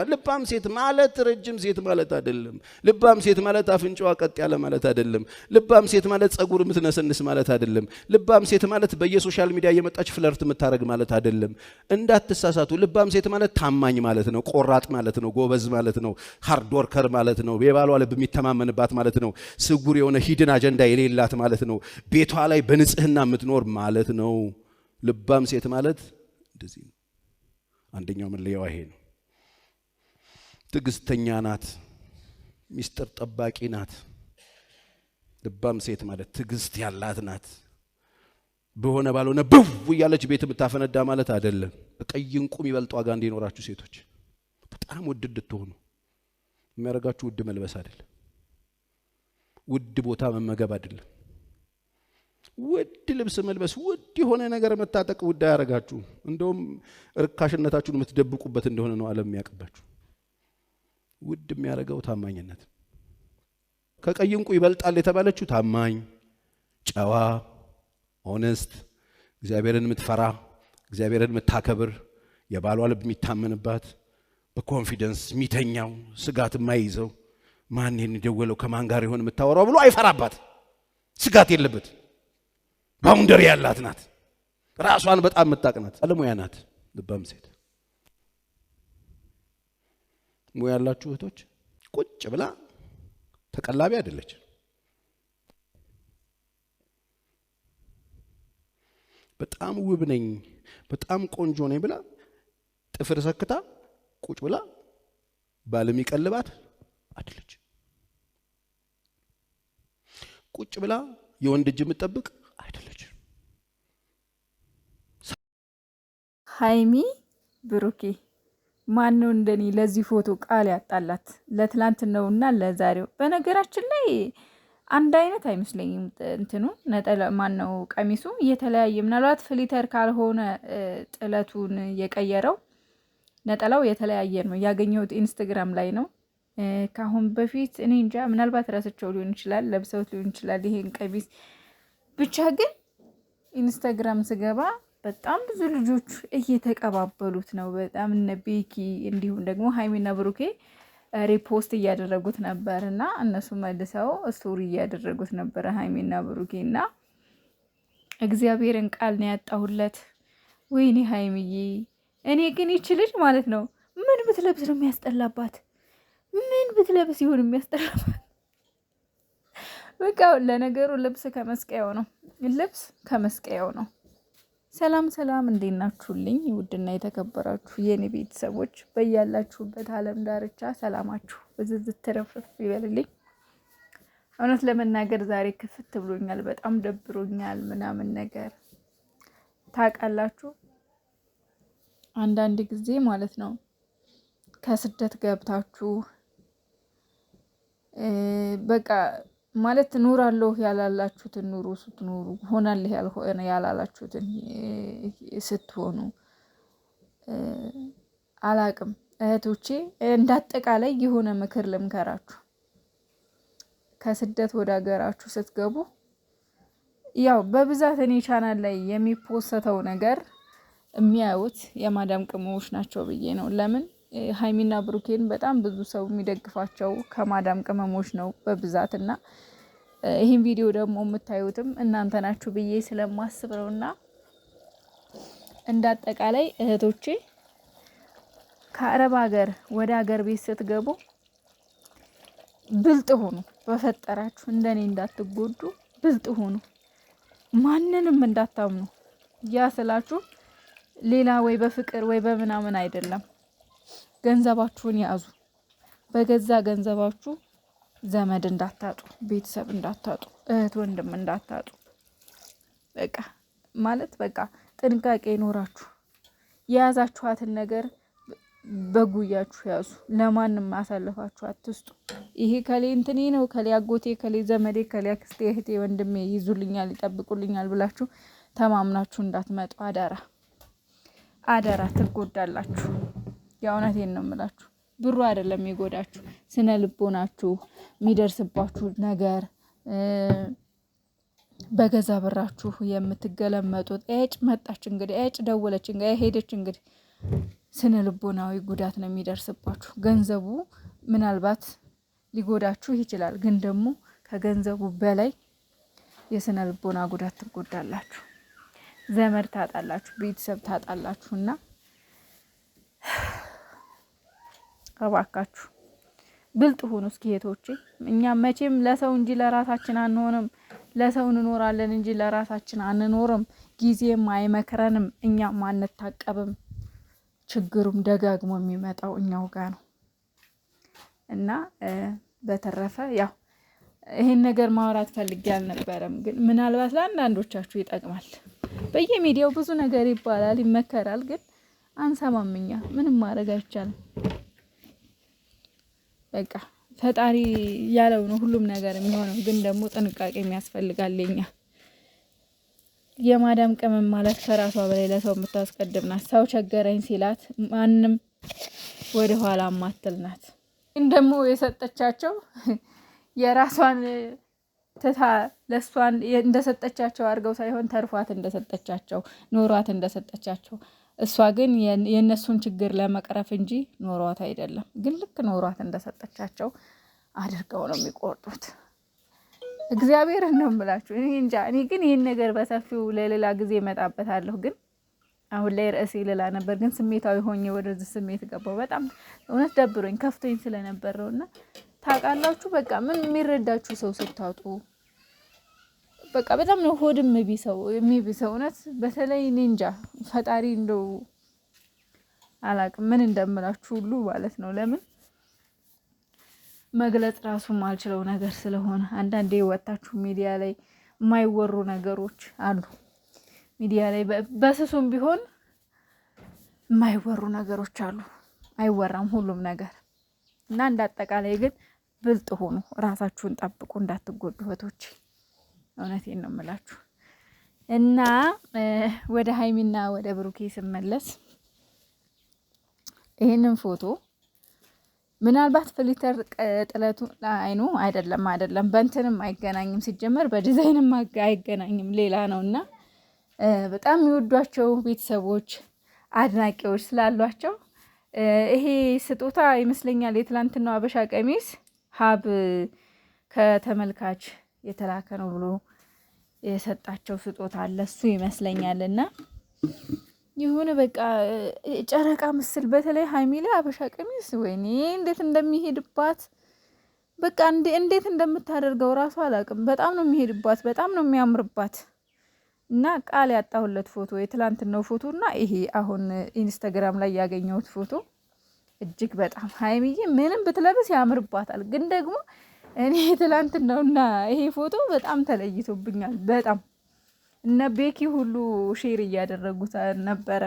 ልባም ሴት ማለት ረጅም ሴት ማለት አይደለም። ልባም ሴት ማለት አፍንጫዋ ቀጥ ያለ ማለት አይደለም። ልባም ሴት ማለት ጸጉር የምትነሰንስ ማለት አይደለም። ልባም ሴት ማለት በየሶሻል ሚዲያ እየመጣች ፍለርት የምታረግ ማለት አይደለም። እንዳትሳሳቱ። ልባም ሴት ማለት ታማኝ ማለት ነው፣ ቆራጥ ማለት ነው፣ ጎበዝ ማለት ነው፣ ሃርድ ወርከር ማለት ነው፣ የባሏ ልብ የሚተማመንባት ማለት ነው፣ ስጉር የሆነ ሂድን አጀንዳ የሌላት ማለት ነው፣ ቤቷ ላይ በንጽህና የምትኖር ማለት ነው። ልባም ሴት ማለት እንደዚህ ነው። አንደኛው መለያዋ ይሄ ነው። ትዕግስተኛ ናት፣ ሚስጥር ጠባቂ ናት። ልባም ሴት ማለት ትዕግስት ያላት ናት። በሆነ ባልሆነ ብው እያለች ቤት የምታፈነዳ ማለት አይደለም። በቀይ እንቁ የሚበልጥ ዋጋ እንዲኖራችሁ ሴቶች በጣም ውድ እንድትሆኑ የሚያደርጋችሁ ውድ መልበስ አይደለም፣ ውድ ቦታ መመገብ አይደለም፣ ውድ ልብስ መልበስ፣ ውድ የሆነ ነገር መታጠቅ ውድ አያደርጋችሁ። እንደውም ርካሽነታችሁን የምትደብቁበት እንደሆነ ነው ዓለም የሚያውቅባችሁ። ውድ የሚያደርገው ታማኝነት። ከቀይ እንቁ ይበልጣል የተባለችው ታማኝ፣ ጨዋ፣ ሆነስት፣ እግዚአብሔርን የምትፈራ፣ እግዚአብሔርን የምታከብር፣ የባሏ ልብ የሚታመንባት፣ በኮንፊደንስ የሚተኛው፣ ስጋት የማይይዘው፣ ማን የደወለው ከማን ጋር ይሆን የምታወራው ብሎ አይፈራባት፣ ስጋት የለበት፣ ባውንደሪ ያላት ናት፣ ራሷን በጣም የምታቅናት አለሙያ ናት ልባም ሴት። ሙያ ያላችሁ እህቶች ቁጭ ብላ ተቀላቢ አይደለች። በጣም ውብ ነኝ፣ በጣም ቆንጆ ነኝ ብላ ጥፍር ሰክታ ቁጭ ብላ ባለም ይቀልባት አይደለች። ቁጭ ብላ የወንድ እጅ የምትጠብቅ አይደለች። ሃይሚ ብሩኬ ማነው እንደኔ ለዚህ ፎቶ ቃል ያጣላት? ለትላንትናውና ለዛሬው። በነገራችን ላይ አንድ አይነት አይመስለኝም። እንትኑ ነጠላ ማነው ቀሚሱ የተለያየ፣ ምናልባት ፍሊተር ካልሆነ ጥለቱን የቀየረው ነጠላው የተለያየ ነው። ያገኘሁት ኢንስታግራም ላይ ነው። ካሁን በፊት እኔ እንጃ ምናልባት ረስቸው ሊሆን ይችላል፣ ለብሰውት ሊሆን ይችላል ይሄን ቀሚስ። ብቻ ግን ኢንስታግራም ስገባ በጣም ብዙ ልጆች እየተቀባበሉት ነው። በጣም እነ ቤኪ እንዲሁም ደግሞ ሃይሚና ብሩኬ ሪፖስት እያደረጉት ነበር እና እነሱ መልሰው ስቶሪ እያደረጉት ነበር ሃይሚና ብሩኬ። እና እግዚአብሔርን ቃል ነው ያጣሁለት። ወይኔ ሃይሚዬ፣ እኔ ግን ይች ልጅ ማለት ነው ምን ብትለብስ ነው የሚያስጠላባት? ምን ብትለብስ ይሆን የሚያስጠላባት? በቃ ለነገሩ ልብስ ከመስቀያው ነው፣ ልብስ ከመስቀያው ነው። ሰላም ሰላም፣ እንዴት ናችሁልኝ? ውድና የተከበራችሁ የኔ ቤተሰቦች በያላችሁበት ዓለም ዳርቻ ሰላማችሁ ብዝዝት ተረፍርፍ ይበልልኝ። እውነት ለመናገር ዛሬ ክፍት ብሎኛል፣ በጣም ደብሮኛል ምናምን ነገር ታውቃላችሁ። አንዳንድ ጊዜ ማለት ነው ከስደት ገብታችሁ በቃ ማለት ኑራለሁ ያላላችሁትን ኑሩ ስትኖሩ፣ ሆናለህ ያላላችሁትን ስትሆኑ፣ አላቅም እህቶቼ፣ እንዳጠቃላይ የሆነ ምክር ልምከራችሁ። ከስደት ወደ ሀገራችሁ ስትገቡ ያው በብዛት እኔ ቻናል ላይ የሚፖሰተው ነገር የሚያዩት የማዳም ቅመሞች ናቸው ብዬ ነው። ለምን ሃይሚና ብሩኬን በጣም ብዙ ሰው የሚደግፋቸው ከማዳም ቅመሞች ነው በብዛት። እና ይህን ቪዲዮ ደግሞ የምታዩትም እናንተ ናችሁ ብዬ ስለማስብ ነው። እና እንዳጠቃላይ እህቶቼ ከአረብ ሀገር ወደ ሀገር ቤት ስትገቡ ብልጥ ሁኑ፣ በፈጠራችሁ እንደኔ እንዳትጎዱ ብልጥ ሁኑ፣ ማንንም እንዳታምኑ። ያ ስላችሁ ሌላ ወይ በፍቅር ወይ በምናምን አይደለም። ገንዘባችሁን ያዙ። በገዛ ገንዘባችሁ ዘመድ እንዳታጡ፣ ቤተሰብ እንዳታጡ፣ እህት ወንድም እንዳታጡ። በቃ ማለት በቃ ጥንቃቄ ይኖራችሁ። የያዛችኋትን ነገር በጉያችሁ ያዙ። ለማንም አሳልፋችሁ አትስጡ። ይሄ ከሌ እንትኔ ነው፣ ከሌ አጎቴ፣ ከሌ ዘመዴ፣ ከሌ አክስቴ፣ እህቴ፣ ወንድሜ ይዙልኛል፣ ይጠብቁልኛል ብላችሁ ተማምናችሁ እንዳትመጡ። አደራ አደራ፣ ትጎዳላችሁ። የእውነቴን ነው የምላችሁ። ብሩ አይደለም የሚጎዳችሁ፣ ስነ ልቦናችሁ የሚደርስባችሁ ነገር በገዛ ብራችሁ የምትገለመጡት። ኤጭ መጣች እንግዲህ፣ ኤጭ ደወለች እንግዲህ፣ ሄደች እንግዲህ። ስነ ልቦናዊ ጉዳት ነው የሚደርስባችሁ። ገንዘቡ ምናልባት ሊጎዳችሁ ይችላል፣ ግን ደግሞ ከገንዘቡ በላይ የስነ ልቦና ጉዳት ትጎዳላችሁ፣ ዘመድ ታጣላችሁ፣ ቤተሰብ ታጣላችሁና እባካችሁ ብልጥ ሁኑ እስኪ እህቶቼ። እኛ መቼም ለሰው እንጂ ለራሳችን አንሆንም። ለሰው እንኖራለን እንጂ ለራሳችን አንኖርም። ጊዜም አይመክረንም፣ እኛም አንታቀብም። ችግሩም ደጋግሞ የሚመጣው እኛው ጋር ነው እና በተረፈ ያው ይሄን ነገር ማውራት ፈልጌ አልነበረም፣ ግን ምናልባት ለአንዳንዶቻችሁ ይጠቅማል። በየሚዲያው ብዙ ነገር ይባላል፣ ይመከራል፣ ግን አንሰማም። እኛ ምንም ማድረግ አይቻልም። በቃ ፈጣሪ ያለው ነው ሁሉም ነገር የሚሆነው፣ ግን ደግሞ ጥንቃቄ የሚያስፈልጋል። ለኛ የማዳም ቅመም ማለት ከራሷ በላይ ለሰው የምታስቀድም ናት። ሰው ቸገረኝ ሲላት ማንም ወደ ኋላ ማትል ናት። ግን ደግሞ የሰጠቻቸው የራሷን ትታ ለሷን እንደሰጠቻቸው አድርገው ሳይሆን ተርፏት እንደሰጠቻቸው ኖሯት እንደሰጠቻቸው፣ እሷ ግን የእነሱን ችግር ለመቅረፍ እንጂ ኖሯት አይደለም። ግን ልክ ኖሯት እንደሰጠቻቸው አድርገው ነው የሚቆርጡት። እግዚአብሔር ነው የምላችሁ። እኔ እንጃ። እኔ ግን ይህን ነገር በሰፊው ለሌላ ጊዜ እመጣበታለሁ። ግን አሁን ላይ ርዕሴ ሌላ ነበር፣ ግን ስሜታዊ ሆኜ ወደዚህ ስሜት ገባው። በጣም እውነት ደብሮኝ ከፍቶኝ ስለነበር ነውና ታውቃላችሁ። በቃ ምን የሚረዳችሁ ሰው ስታጡ በቃ በጣም ነው ሆድም የሚቢሰው እውነት። በተለይ እኔ እንጃ ፈጣሪ እንደው አላቅም ምን እንደምላችሁ ሁሉ ማለት ነው። ለምን መግለጽ ራሱ ማልችለው ነገር ስለሆነ አንዳንዴ ወጣችሁ ሚዲያ ላይ የማይወሩ ነገሮች አሉ። ሚዲያ ላይ በስሱም ቢሆን የማይወሩ ነገሮች አሉ። አይወራም ሁሉም ነገር እና እንዳጠቃላይ ግን ብልጥ ሆኑ፣ ራሳችሁን ጠብቁ፣ እንዳትጎዱ እህቶች። እውነቴን ነው የምላችሁ። እና ወደ ሀይሚና ወደ ብሩኬ ስመለስ ይሄንን ፎቶ ምናልባት ፍሊተር ጥለቱ አይኑ አይደለም በእንትንም አይገናኝም፣ ሲጀመር በዲዛይንም አይገናኝም፣ ሌላ ነው። እና በጣም የሚወዷቸው ቤተሰቦች አድናቂዎች ስላሏቸው ይሄ ስጦታ ይመስለኛል የትላንትናው አበሻ ቀሚስ ሀብ ከተመልካች የተላከ ነው ብሎ የሰጣቸው ስጦታ አለ፣ እሱ ይመስለኛል። እና የሆነ በቃ ጨረቃ ምስል በተለይ ሀይሚ ላይ አበሻ ቀሚስ ወይኔ እንዴት እንደሚሄድባት በቃ እንዴት እንደምታደርገው ራሱ አላውቅም። በጣም ነው የሚሄድባት፣ በጣም ነው የሚያምርባት። እና ቃል ያጣሁለት ፎቶ የትላንትናው ፎቶ እና ይሄ አሁን ኢንስታግራም ላይ ያገኘሁት ፎቶ እጅግ በጣም ሀይሚዬ ምንም ብትለብስ ያምርባታል። ግን ደግሞ እኔ ትላንትናውና ይሄ ፎቶ በጣም ተለይቶብኛል። በጣም እነ ቤኪ ሁሉ ሼር እያደረጉት ነበረ